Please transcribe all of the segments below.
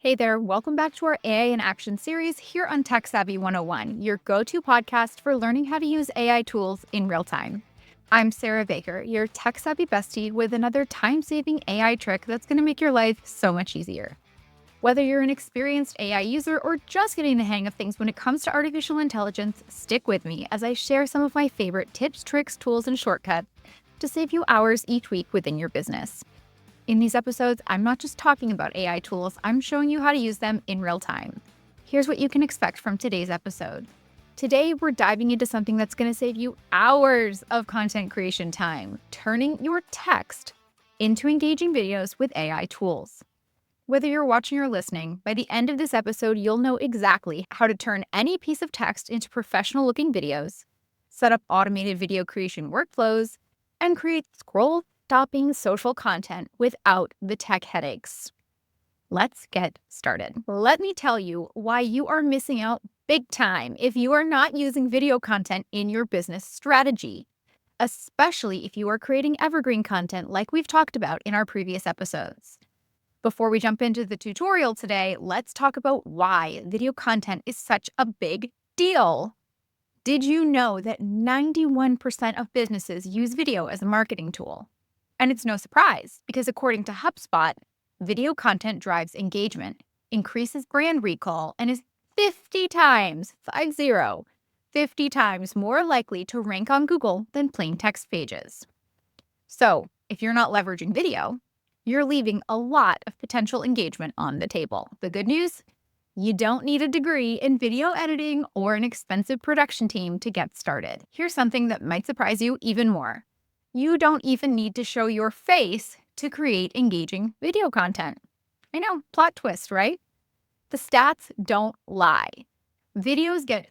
Hey there, welcome back to our AI in Action series here on Tech Savvy 101, your go-to podcast for learning how to use AI tools in real time. I'm Sarah Baker, your tech savvy bestie with another time-saving AI trick that's going to make your life so much easier. Whether you're an experienced AI user or just getting the hang of things when it comes to artificial intelligence, stick with me as I share some of my favorite tips, tricks, tools, and shortcuts to save you hours each week within your business. In these episodes, I'm not just talking about AI tools, I'm showing you how to use them in real time. Here's what you can expect from today's episode. Today, we're diving into something that's going to save you hours of content creation time, turning your text into engaging videos with AI tools. Whether you're watching or listening, by the end of this episode, you'll know exactly how to turn any piece of text into professional-looking videos, set up automated video creation workflows, and create scroll-stopping social content without the tech headaches. Let's get started. Let me tell you why you are missing out big time if you are not using video content in your business strategy, especially if you are creating evergreen content like we've talked about in our previous episodes. Before we jump into the tutorial today, let's talk about why video content is such a big deal. Did you know that 91% of businesses use video as a marketing tool? And it's no surprise, because according to HubSpot, video content drives engagement, increases brand recall, and is 50 times more likely to rank on Google than plain text pages. So, if you're not leveraging video, you're leaving a lot of potential engagement on the table. The good news? You don't need a degree in video editing or an expensive production team to get started. Here's something that might surprise you even more. You don't even need to show your face to create engaging video content. I know, plot twist, right? The stats don't lie. Videos get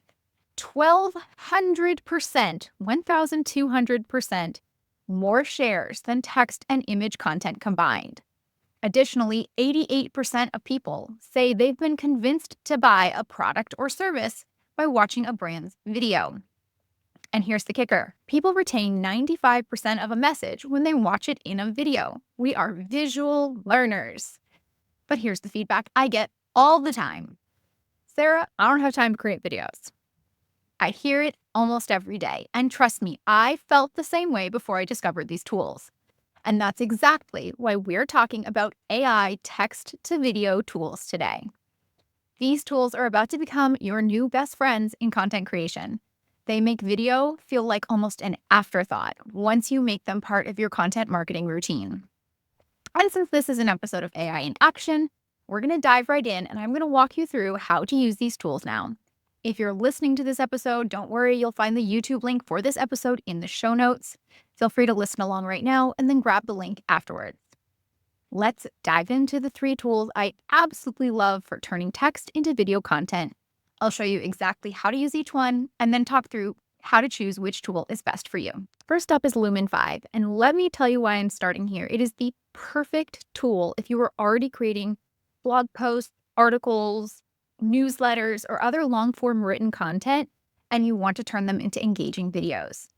1,200% more shares than text and image content combined. Additionally, 88% of people say they've been convinced to buy a product or service by watching a brand's video. And here's the kicker. People retain 95% of a message when they watch it in a video. We are visual learners. But here's the feedback I get all the time. Sarah, I don't have time to create videos. I hear it almost every day. And trust me, I felt the same way before I discovered these tools. And that's exactly why we're talking about AI text-to-video tools today. These tools are about to become your new best friends in content creation. They make video feel like almost an afterthought once you make them part of your content marketing routine. And since this is an episode of AI in Action, we're going to dive right in and I'm going to walk you through how to use these tools now. If you're listening to this episode, don't worry, you'll find the YouTube link for this episode in the show notes. Feel free to listen along right now and then grab the link afterwards. Let's dive into the 3 tools I absolutely love for turning text into video content. I'll show you exactly how to use each one and then talk through how to choose which tool is best for you. First up is Lumen 5, and let me tell you why I'm starting here. It is the perfect tool if you are already creating blog posts, articles, newsletters, or other long-form written content, and you want to turn them into engaging videos.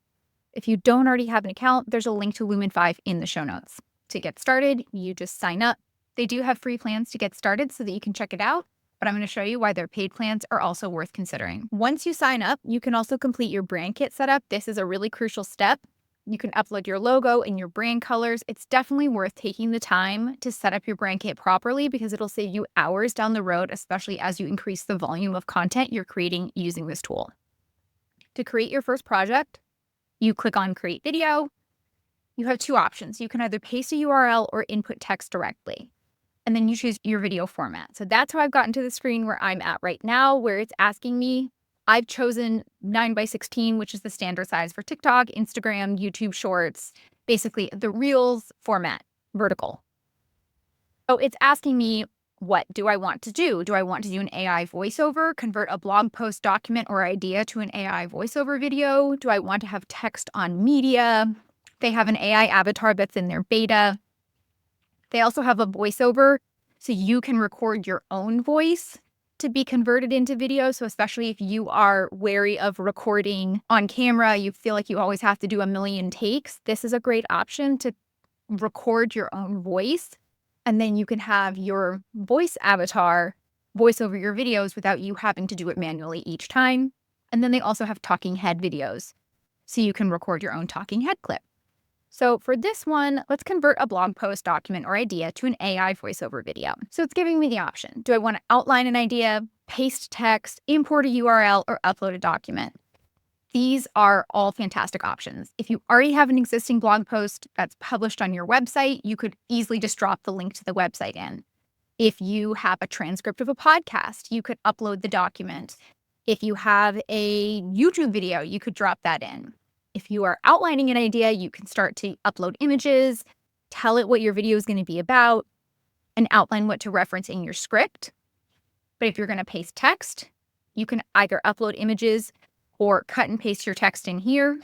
If you don't already have an account, there's a link to Lumen 5 in the show notes. To get started, you just sign up. They do have free plans to get started so that you can check it out, but I'm going to show you why their paid plans are also worth considering. Once you sign up, you can also complete your brand kit setup. This is a really crucial step. You can upload your logo and your brand colors. It's definitely worth taking the time to set up your brand kit properly because it'll save you hours down the road, especially as you increase the volume of content you're creating using this tool. To create your first project, you click on Create Video. You have 2 options. You can either paste a URL or input text directly, and then you choose your video format. So that's how I've gotten to the screen where I'm at right now, where it's asking me. I've chosen 9:16, which is the standard size for TikTok, Instagram, YouTube Shorts, basically the Reels format, vertical. So it's asking me, what do I want to do? Do I want to do an AI voiceover, convert a blog post document or idea to an AI voiceover video? Do I want to have text on media? They have an AI avatar that's in their beta. They also have a voiceover, so you can record your own voice to be converted into video. So especially if you are wary of recording on camera, you feel like you always have to do a million takes, this is a great option to record your own voice And then you can have your voice avatar voice over your videos without you having to do it manually each time. And then they also have talking head videos, so you can record your own talking head clip. So for this one, let's convert a blog post, document, or idea to an AI voiceover video. So it's giving me the option. Do I want to outline an idea, paste text, import a URL, or upload a document? These are all fantastic options. If you already have an existing blog post that's published on your website, you could easily just drop the link to the website in. If you have a transcript of a podcast, you could upload the document. If you have a YouTube video, you could drop that in. If you are outlining an idea, you can start to upload images, tell it what your video is going to be about, and outline what to reference in your script. But if you're going to paste text, you can either upload images or cut and paste your text in here.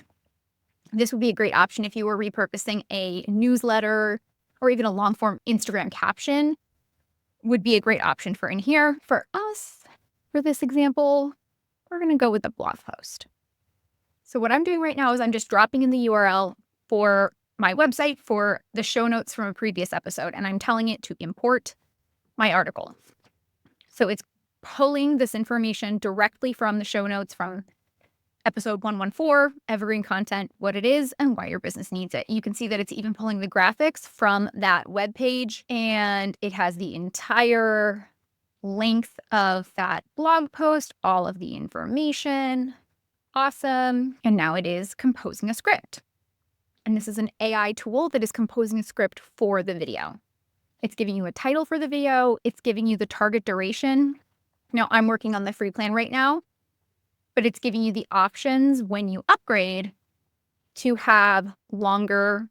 This would be a great option if you were repurposing a newsletter or even a long form Instagram caption. Would be a great option for in here. For us, for this example, we're going to go with a blog post. So what I'm doing right now is I'm just dropping in the URL for my website for the show notes from a previous episode, and I'm telling it to import my article. So it's pulling this information directly from the show notes from episode 114, evergreen content, what it is, and why your business needs it. You can see that it's even pulling the graphics from that web page, and it has the entire length of that blog post, all of the information. Awesome. And now it is composing a script. And this is an AI tool that is composing a script for the video. It's giving you a title for the video. It's giving you the target duration. Now, I'm working on the free plan right now, but it's giving you the options when you upgrade to have longer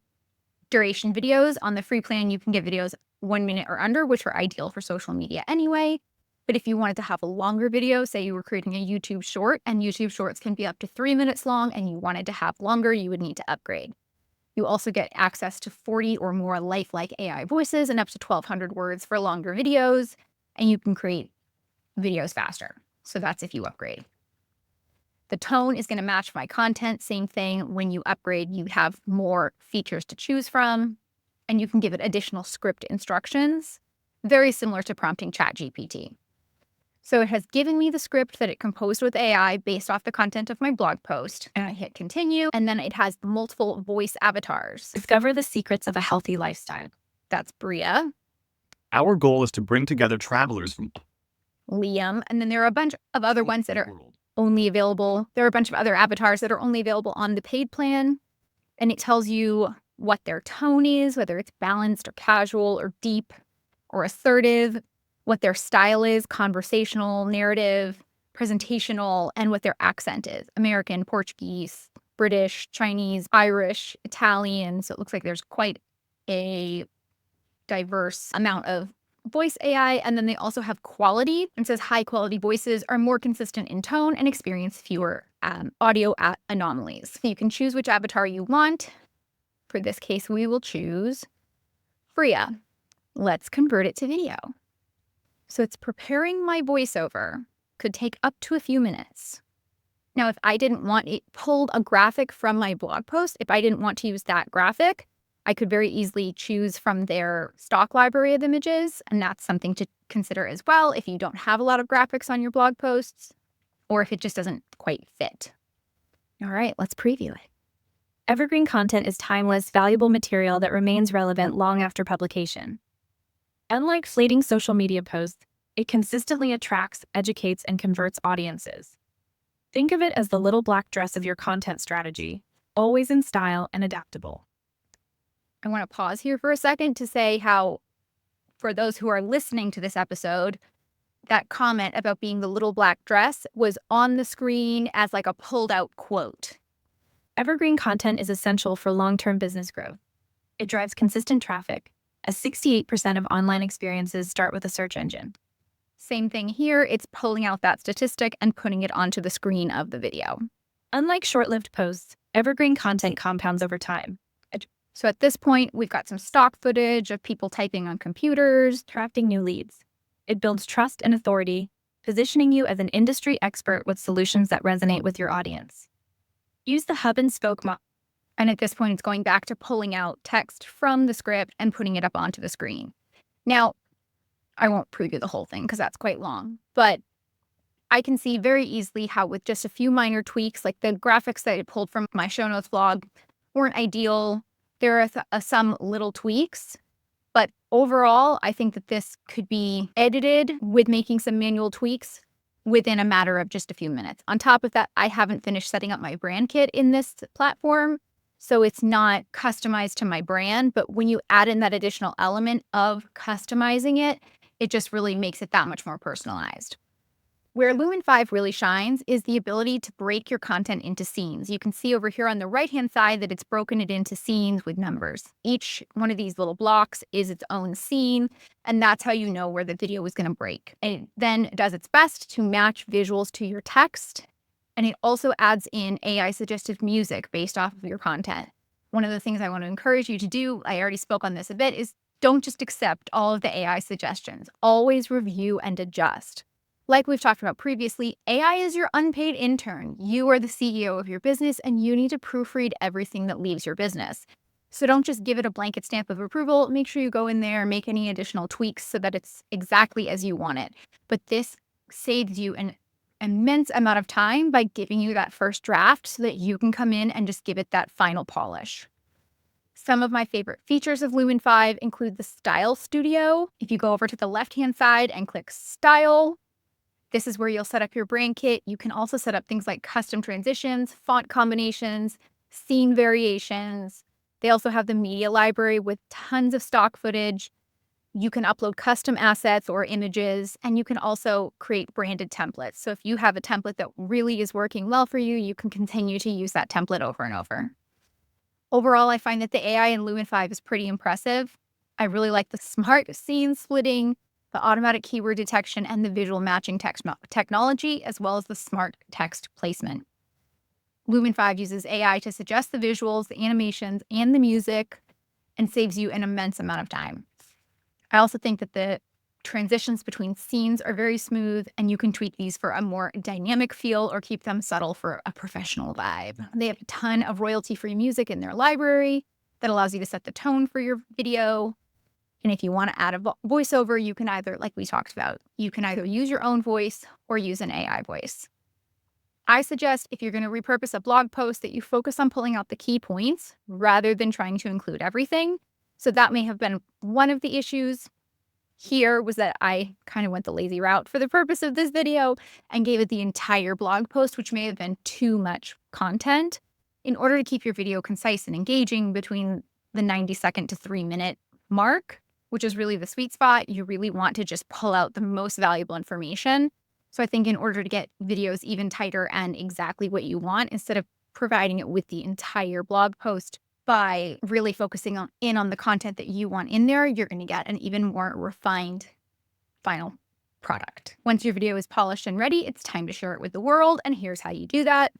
duration videos. On the free plan, you can get videos 1 minute or under, which are ideal for social media anyway. But if you wanted to have a longer video, say you were creating a YouTube short, and YouTube shorts can be up to 3 minutes long, and you wanted to have longer, you would need to upgrade. You also get access to 40 or more lifelike AI voices and up to 1,200 words for longer videos, and you can create videos faster. So that's if you upgrade. The tone is going to match my content. Same thing. When you upgrade, you have more features to choose from, and you can give it additional script instructions, very similar to prompting ChatGPT. So it has given me the script that it composed with AI based off the content of my blog post. And I hit continue, and then it has multiple voice avatars. Discover the secrets of a healthy lifestyle. That's Bria, Our goal is to bring together travelers from Liam, and then there are a bunch of other ones that are only available. There are a bunch of other avatars that are only available on the paid plan. And it tells you what their tone is, whether it's balanced or casual or deep or assertive, what their style is, conversational, narrative, presentational, and what their accent is. American, Portuguese, British, Chinese, Irish, Italian. So it looks like there's quite a diverse amount of voice AI. And then they also have quality. It says high quality voices are more consistent in tone and experience fewer audio anomalies. So you can choose which avatar you want. For this case, we will choose Freya. Let's convert it to video. So it's preparing my voiceover. Could take up to a few minutes. Now, if I didn't want it pulled a graphic from my blog post, if I didn't want to use that graphic, I could very easily choose from their stock library of images, and that's something to consider as well if you don't have a lot of graphics on your blog posts, or if it just doesn't quite fit. All right, let's preview it. Evergreen content is timeless, valuable material that remains relevant long after publication. Unlike fleeting social media posts, it consistently attracts, educates, and converts audiences. Think of it as the little black dress of your content strategy, always in style and adaptable. I want to pause here for a second to say how, for those who are listening to this episode, that comment about being the little black dress was on the screen as like a pulled out quote. Evergreen content is essential for long-term business growth. It drives consistent traffic, as 68% of online experiences start with a search engine. Same thing here. It's pulling out that statistic and putting it onto the screen of the video. Unlike short-lived posts, evergreen content compounds over time. So at this point, we've got some stock footage of people typing on computers, Attracting new leads. It builds trust and authority, positioning you as an industry expert with solutions that resonate with your audience. Use the hub and spoke model. and at this point, it's going back to pulling out text from the script and putting it up onto the screen. Now, I won't preview the whole thing because that's quite long, but I can see very easily how with just a few minor tweaks, like the graphics that I pulled from my show notes blog weren't ideal. There are some little tweaks, but overall, I think that this could be edited with making some manual tweaks within a matter of just a few minutes. On top of that, I haven't finished setting up my brand kit in this platform, so it's not customized to my brand. But when you add in that additional element of customizing it, it just really makes it that much more personalized. Where Lumen 5 really shines is the ability to break your content into scenes. You can see over here on the right-hand side that it's broken it into scenes with numbers. Each one of these little blocks is its own scene, and that's how you know where the video is going to break. And it then does its best to match visuals to your text, and it also adds in AI suggestive music based off of your content. One of the things I want to encourage you to do, I already spoke on this a bit, is don't just accept all of the AI suggestions. Always review and adjust. Like we've talked about previously, AI is your unpaid intern. You are the CEO of your business, and you need to proofread everything that leaves your business. So don't just give it a blanket stamp of approval. Make sure you go in there and make any additional tweaks so that it's exactly as you want it. But this saves you an immense amount of time by giving you that first draft so that you can come in and just give it that final polish. Some of my favorite features of Lumen 5 include the Style Studio. If you go over to the left-hand side and click Style, this is where you'll set up your brand kit. You can also set up things like custom transitions, font combinations, scene variations. They also have the media library with tons of stock footage. You can upload custom assets or images, and you can also create branded templates. So if you have a template that really is working well for you, you can continue to use that template over and over. Overall, I find that the AI in Lumen 5 is pretty impressive. I really like the smart scene splitting, the automatic keyword detection, and the visual matching technology, as well as the smart text placement. Lumen 5 uses AI to suggest the visuals, the animations, and the music, and saves you an immense amount of time. I also think that the transitions between scenes are very smooth, and you can tweak these for a more dynamic feel or keep them subtle for a professional vibe. They have a ton of royalty-free music in their library that allows you to set the tone for your video. And if you want to add a voiceover, you can either, like we talked about, you can either use your own voice or use an AI voice. I suggest if you're going to repurpose a blog post that you focus on pulling out the key points rather than trying to include everything. So that may have been one of the issues here, was that I kind of went the lazy route for the purpose of this video and gave it the entire blog post, which may have been too much content. In order to keep your video concise and engaging between the 90-second to 3-minute mark, which is really the sweet spot, you really want to just pull out the most valuable information. So I think in order to get videos even tighter and exactly what you want, instead of providing it with the entire blog post, by really focusing on the content that you want in there, you're going to get an even more refined final product. Once your video is polished and ready, it's time to share it with the world. And here's how you do that.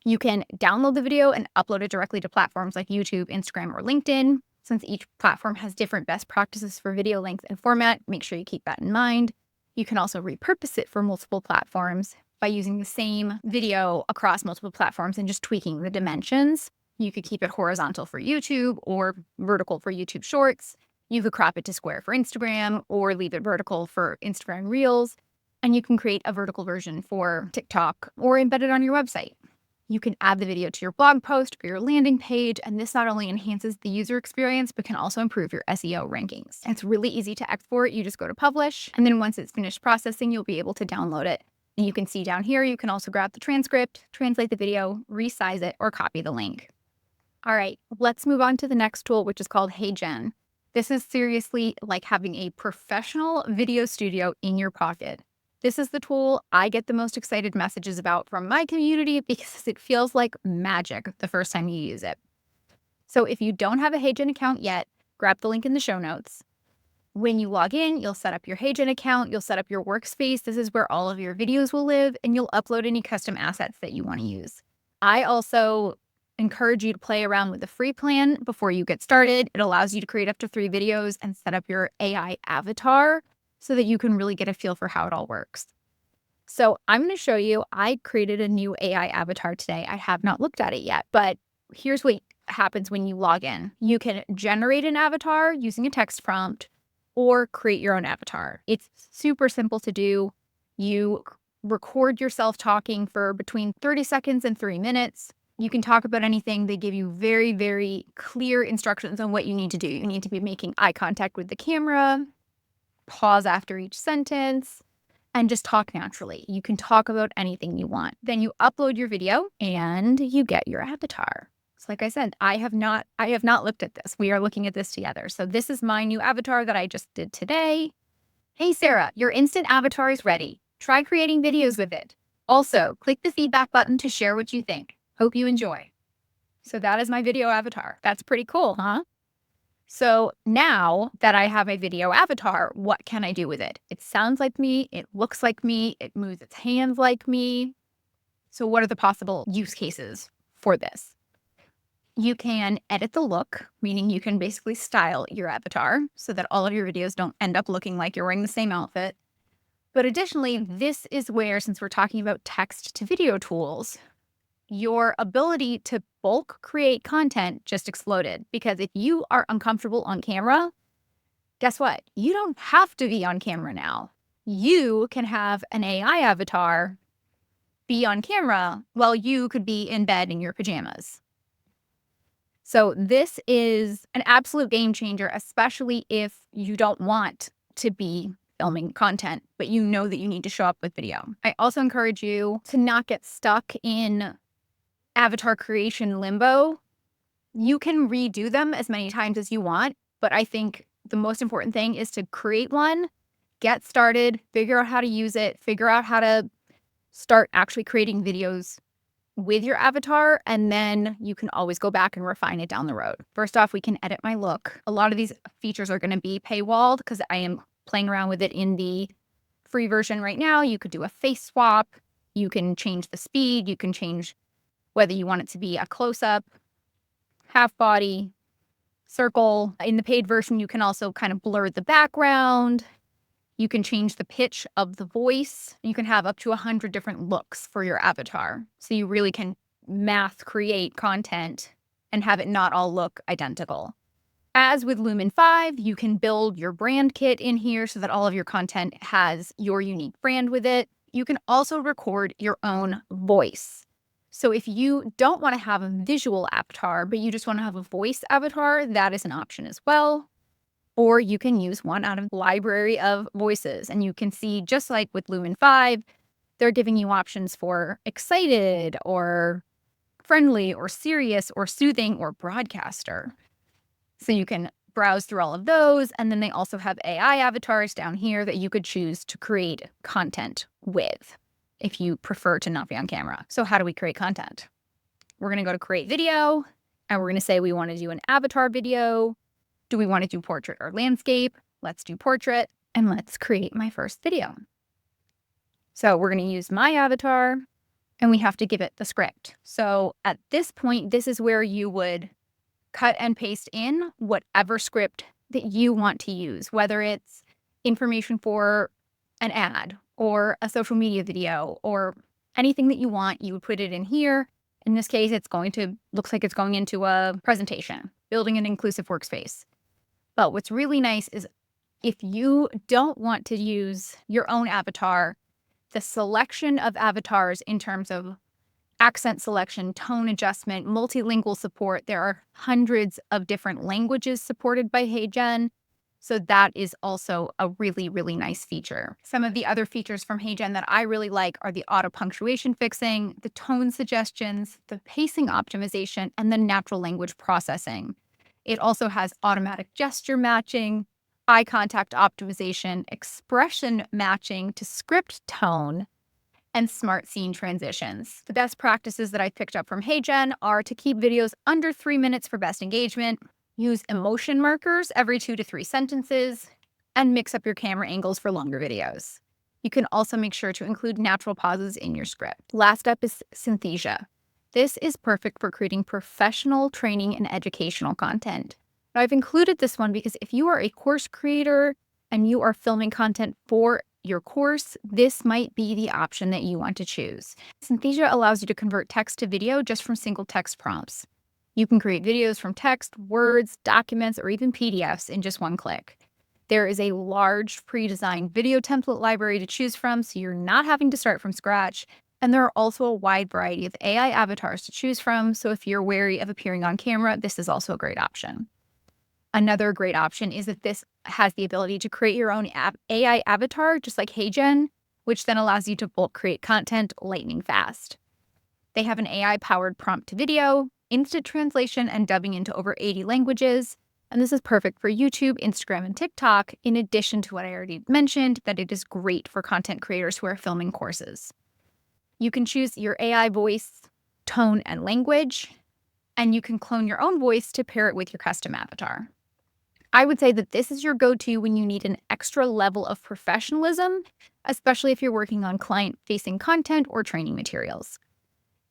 You can download the video and upload it directly to platforms like YouTube, Instagram, or LinkedIn. Since each platform has different best practices for video length and format, make sure you keep that in mind. You can also repurpose it for multiple platforms by using the same video across multiple platforms and just tweaking the dimensions. You could keep it horizontal for YouTube or vertical for YouTube Shorts. You could crop it to square for Instagram or leave it vertical for Instagram Reels. And you can create a vertical version for TikTok or embed it on your website. You can add the video to your blog post or your landing page, and this not only enhances the user experience, but can also improve your SEO rankings. It's really easy to export. You just go to publish, and then once it's finished processing, you'll be able to download it. And you can see down here, you can also grab the transcript, translate the video, resize it, or copy the link. All right, let's move on to the next tool, which is called HeyGen. This is seriously like having a professional video studio in your pocket. This is the tool I get the most excited messages about from my community because it feels like magic the first time you use it. So if you don't have a HeyGen account yet, grab the link in the show notes. When you log in, you'll set up your HeyGen account, you'll set up your workspace. This is where all of your videos will live, and you'll upload any custom assets that you want to use. I also encourage you to play around with the free plan before you get started. It allows you to create up to 3 videos and set up your AI avatar so that you can really get a feel for how it all works. So I'm going to show you, I created a new AI avatar today. I have not looked at it yet, but here's what happens when you log in. You can generate an avatar using a text prompt. or create your own avatar. It's super simple to do. You record yourself talking for between 30 seconds and 3 minutes. You can talk about anything. They give you very, very clear instructions on what you need to do. You need to be making eye contact with the camera, pause after each sentence, and just talk naturally. You can talk about anything you want. Then you upload your video and you get your avatar. So like I said, I have not looked at this. We are looking at this together. So this is my new avatar that I just did today. Hey, Sarah, your instant avatar is ready. Try creating videos with it. Also, click the feedback button to share what you think. Hope you enjoy. So that is my video avatar. That's pretty cool, huh? So now that I have a video avatar, what can I do with it? It sounds like me. It looks like me. It moves its hands like me. So what are the possible use cases for this? You can edit the look, meaning you can basically style your avatar so that all of your videos don't end up looking like you're wearing the same outfit. But additionally, this is where, since we're talking about text to video tools, your ability to bulk create content just exploded. Because if you are uncomfortable on camera, guess what? You don't have to be on camera now. You can have an AI avatar be on camera while you could be in bed in your pajamas. So this is an absolute game changer, especially if you don't want to be filming content, but you know that you need to show up with video. I also encourage you to not get stuck in avatar creation limbo. You can redo them as many times as you want, but I think the most important thing is to create one, get started, figure out how to use it, figure out how to start actually creating videos with your avatar, and then you can always go back and refine it down the road. First off, we can edit my look. A lot of these features are going to be paywalled because I am playing around with it in the free version right now. You could do a face swap. You can change the speed. You can change whether you want it to be a close-up, half body, circle. In the paid version, you can also kind of blur the background. You can change the pitch of the voice. You can have up to 100 different looks for your avatar. So you really can mass create content and have it not all look identical. As with Lumen 5, you can build your brand kit in here so that all of your content has your unique brand with it. You can also record your own voice. So if you don't want to have a visual avatar, but you just want to have a voice avatar, that is an option as well. Or you can use one out of a library of voices. And you can see, just like with Lumen 5, they're giving you options for excited or friendly or serious or soothing or broadcaster. So you can browse through all of those. And then they also have AI avatars down here that you could choose to create content with if you prefer to not be on camera. So how do we create content? We're going to go to create video, and we're going to say we want to do an avatar video. Do we want to do portrait or landscape? Let's do portrait, and let's create my first video. So we're going to use my avatar, and we have to give it the script. So at this point, this is where you would cut and paste in whatever script that you want to use, whether it's information for an ad or a social media video or anything that you want. You would put it in here. In this case, looks like it's going into a presentation, building an inclusive workspace. But what's really nice is if you don't want to use your own avatar, the selection of avatars in terms of accent selection, tone adjustment, multilingual support, there are hundreds of different languages supported by HeyGen. So that is also a really, really nice feature. Some of the other features from HeyGen that I really like are the auto punctuation fixing, the tone suggestions, the pacing optimization, and the natural language processing. It also has automatic gesture matching, eye contact optimization, expression matching to script tone, and smart scene transitions. The best practices that I picked up from HeyGen are to keep videos under 3 minutes for best engagement, use emotion markers every 2 to 3 sentences, and mix up your camera angles for longer videos. You can also make sure to include natural pauses in your script. Last up is Synthesia. This is perfect for creating professional training and educational content. Now, I've included this one because if you are a course creator and you are filming content for your course, this might be the option that you want to choose. Synthesia allows you to convert text to video just from single text prompts. You can create videos from text, words, documents, or even PDFs in just one click. There is a large pre-designed video template library to choose from, so you're not having to start from scratch. And there are also a wide variety of AI avatars to choose from, so if you're wary of appearing on camera, this is also a great option. Another great option is that this has the ability to create your own AI avatar, just like HeyGen, which then allows you to bulk create content lightning fast. They have an AI-powered prompt to video, instant translation, and dubbing into over 80 languages. And this is perfect for YouTube, Instagram, and TikTok, in addition to what I already mentioned, that it is great for content creators who are filming courses. You can choose your AI voice, tone, and language, and you can clone your own voice to pair it with your custom avatar. I would say that this is your go-to when you need an extra level of professionalism, especially if you're working on client-facing content or training materials.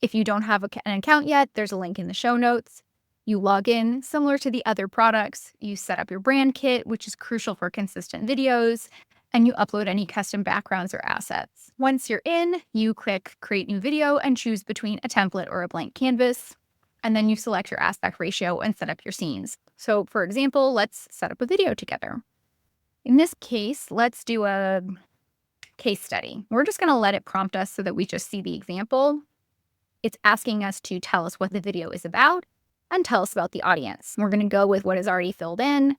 If you don't have an account yet, there's a link in the show notes. You log in, similar to the other products. You set up your brand kit, which is crucial for consistent videos, and you upload any custom backgrounds or assets. Once you're in, you click Create New Video and choose between a template or a blank canvas. And then you select your aspect ratio and set up your scenes. So for example, let's set up a video together. In this case, let's do a case study. We're just going to let it prompt us so that we just see the example. It's asking us to tell us what the video is about and tell us about the audience. We're going to go with what is already filled in,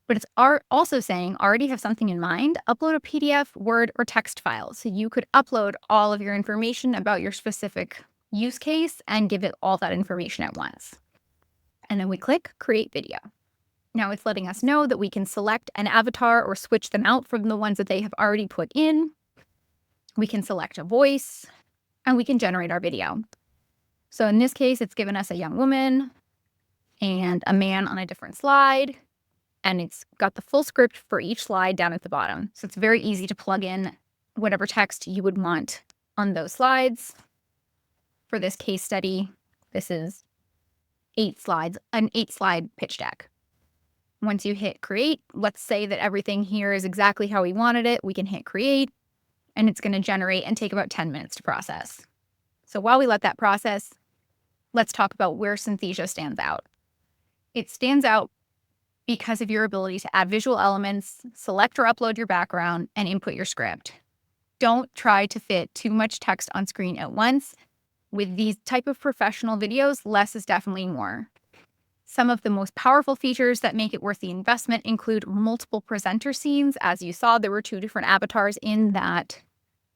but it's also saying already have something in mind, upload a PDF, Word, or text file. So you could upload all of your information about your specific use case and give it all that information at once. And then we click Create Video. Now it's letting us know that we can select an avatar or switch them out from the ones that they have already put in. We can select a voice and we can generate our video. So in this case, it's given us a young woman and a man on a different slide, and it's got the full script for each slide down at the bottom. So it's very easy to plug in whatever text you would want on those slides. For this case study, this is 8 slides, an 8-slide pitch deck. Once you hit create, let's say that everything here is exactly how we wanted it. We can hit create, and it's going to generate and take about 10 minutes to process. So while we let that process, let's talk about where Synthesia stands out. It stands out because of your ability to add visual elements, select or upload your background, and input your script. Don't try to fit too much text on screen at once. With these type of professional videos, less is definitely more. Some of the most powerful features that make it worth the investment include multiple presenter scenes. As you saw, there were 2 different avatars in that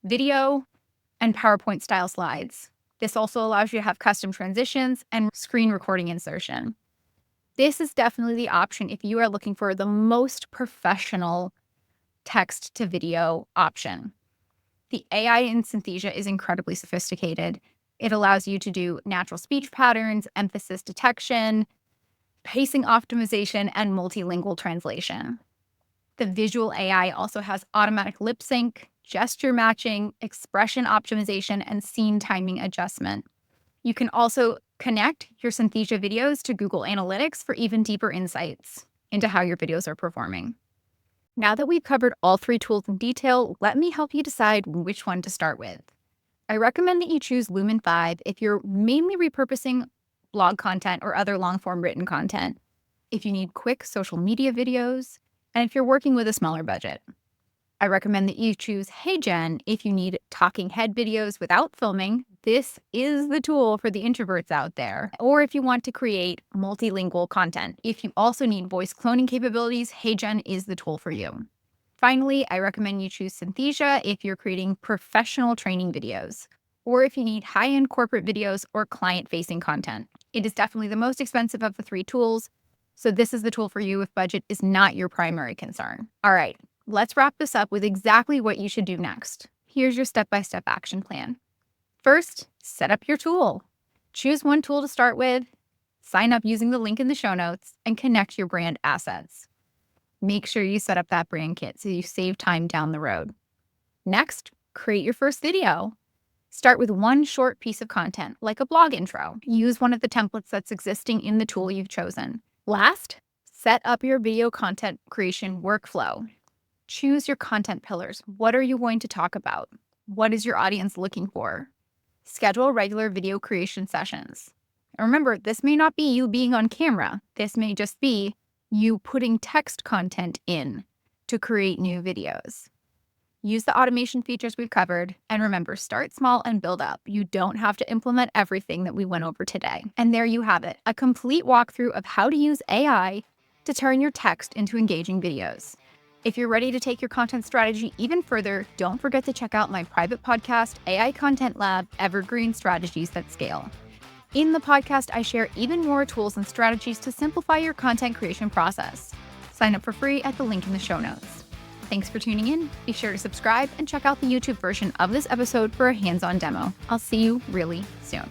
video, and PowerPoint style slides. This also allows you to have custom transitions and screen recording insertion. This is definitely the option if you are looking for the most professional text to video option. The AI in Synthesia is incredibly sophisticated. It allows you to do natural speech patterns, emphasis detection, pacing optimization, and multilingual translation. The visual AI also has automatic lip sync, gesture matching, expression optimization, and scene timing adjustment. You can also connect your Synthesia videos to Google Analytics for even deeper insights into how your videos are performing. Now that we've covered all 3 tools in detail, let me help you decide which one to start with. I recommend that you choose Lumen 5 if you're mainly repurposing blog content or other long-form written content, if you need quick social media videos, and if you're working with a smaller budget. I recommend that you choose HeyGen if you need talking head videos without filming. This is the tool for the introverts out there. Or if you want to create multilingual content. If you also need voice cloning capabilities, HeyGen is the tool for you. Finally, I recommend you choose Synthesia if you're creating professional training videos, or if you need high-end corporate videos or client-facing content. It is definitely the most expensive of the 3 tools, so this is the tool for you if budget is not your primary concern. All right, let's wrap this up with exactly what you should do next. Here's your step-by-step action plan. First, set up your tool. Choose one tool to start with, sign up using the link in the show notes, and connect your brand assets. Make sure you set up that brand kit so you save time down the road. Next, create your first video. Start with one short piece of content, like a blog intro. Use one of the templates that's existing in the tool you've chosen. Last, set up your video content creation workflow. Choose your content pillars. What are you going to talk about? What is your audience looking for? Schedule regular video creation sessions. And remember, this may not be you being on camera. This may just be you putting text content in. to create new videos. Use the automation features we've covered, and remember, start small and build up. You don't have to implement everything that we went over today. And there you have it, a complete walkthrough of how to use AI to turn your text into engaging videos. If you're ready to take your content strategy even further, don't forget to check out my private podcast, AI Content Lab, Evergreen Strategies That Scale. In the podcast, I share even more tools and strategies to simplify your content creation process. Sign up for free at the link in the show notes. Thanks for tuning in. Be sure to subscribe and check out the YouTube version of this episode for a hands-on demo. I'll see you really soon.